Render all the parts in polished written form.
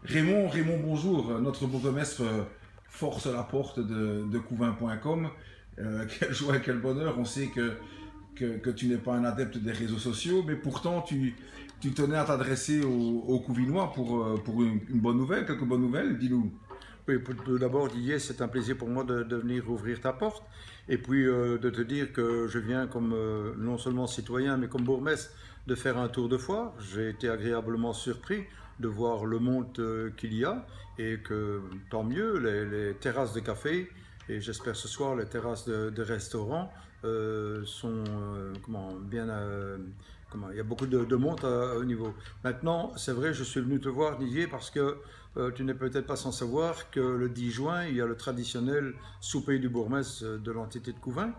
Raymond, bonjour. Notre bourgmestre force la porte de couvain.com. Quelle joie et quel bonheur. On sait que tu n'es pas un adepte des réseaux sociaux, mais pourtant tu tenais à t'adresser aux Couvinois pour une bonne nouvelle, quelques bonnes nouvelles, dis-nous. Oui, tout d'abord, Didier, c'est un plaisir pour moi de venir ouvrir ta porte et puis de te dire que je viens comme non seulement citoyen, mais comme bourgmestre, de faire un tour de foire. J'ai été agréablement surpris de voir le monde qu'il y a et que tant mieux, les terrasses de café et j'espère ce soir les terrasses de restaurants sont bien. Il y a beaucoup de monde au niveau. Maintenant, c'est vrai, je suis venu te voir, Didier, parce que tu n'es peut-être pas sans savoir que le 10 juin, il y a le traditionnel souper du bourgmestre de l'entité de Couvain.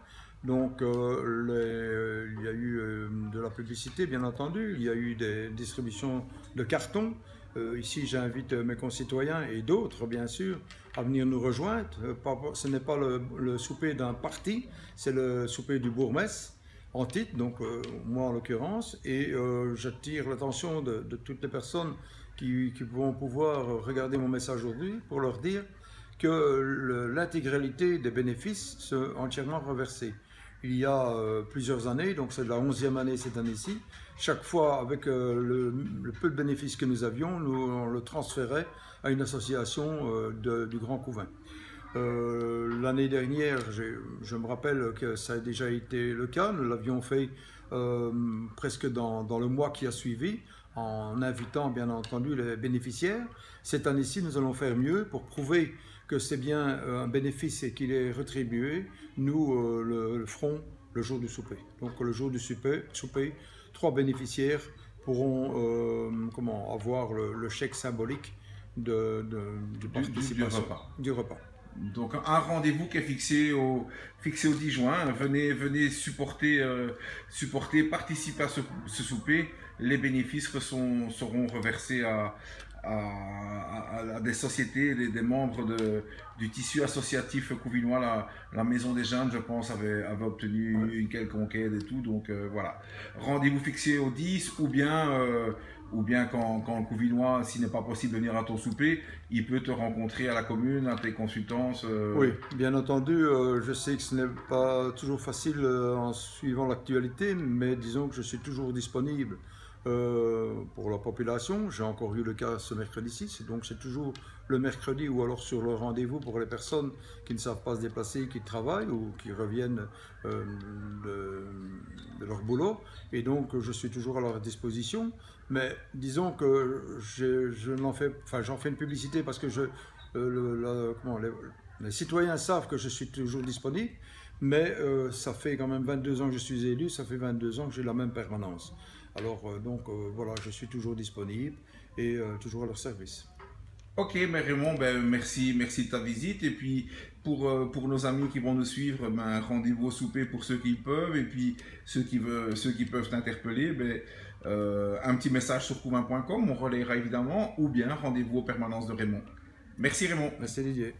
Donc, il y a eu de la publicité, bien entendu, il y a eu des distributions de cartons. Ici, j'invite mes concitoyens et d'autres, bien sûr, à venir nous rejoindre. Ce n'est pas le souper d'un parti, c'est le souper du bourgmestre en titre, donc moi en l'occurrence, et j'attire l'attention de toutes les personnes qui vont pouvoir regarder mon message aujourd'hui pour leur dire que l'intégralité des bénéfices sont entièrement reversés. Il y a plusieurs années, donc c'est la 11e année cette année-ci, chaque fois avec le peu de bénéfices que nous avions, on le transférait à une association du Grand Couvain. L'année dernière, je me rappelle que ça a déjà été le cas, nous l'avions fait presque dans le mois qui a suivi, en invitant bien entendu les bénéficiaires. Cette année-ci, nous allons faire mieux pour prouver que c'est bien un bénéfice et qu'il est rétribué. Nous le ferons le jour du souper. Donc le jour du souper 3 bénéficiaires pourront avoir le chèque symbolique du repas. Donc un rendez-vous qui est fixé au 10 juin. Venez supporter, participer à ce souper. Les bénéfices seront reversés à des sociétés, des membres du tissu associatif couvinois. La Maison des Jeunes, je pense, avait obtenu une quelconque aide et tout. Donc voilà. Rendez-vous fixé au 10 ou bien quand le Couvinois, s'il n'est pas possible de venir à ton souper, il peut te rencontrer à la commune, à tes consultances. Oui, bien entendu, je sais que ce n'est pas toujours facile en suivant l'actualité, mais disons que je suis toujours disponible pour la population. J'ai encore eu le cas ce mercredi-ci, donc c'est toujours le mercredi ou alors sur le rendez-vous pour les personnes qui ne savent pas se déplacer, qui travaillent ou qui reviennent de leur boulot. Et donc je suis toujours à leur disposition. Mais disons que j'en fais une publicité parce que les citoyens savent que je suis toujours disponible. Mais ça fait quand même 22 ans que je suis élu, ça fait 22 ans que j'ai la même permanence. Alors voilà, je suis toujours disponible et toujours à leur service. Ok, mais Raymond, merci de ta visite. Et puis pour nos amis qui vont nous suivre, rendez-vous au souper pour ceux qui peuvent. Et puis ceux qui peuvent t'interpeller, un petit message sur couvain.com, on relayera évidemment, ou bien rendez-vous aux permanences de Raymond. Merci Raymond. Merci Didier.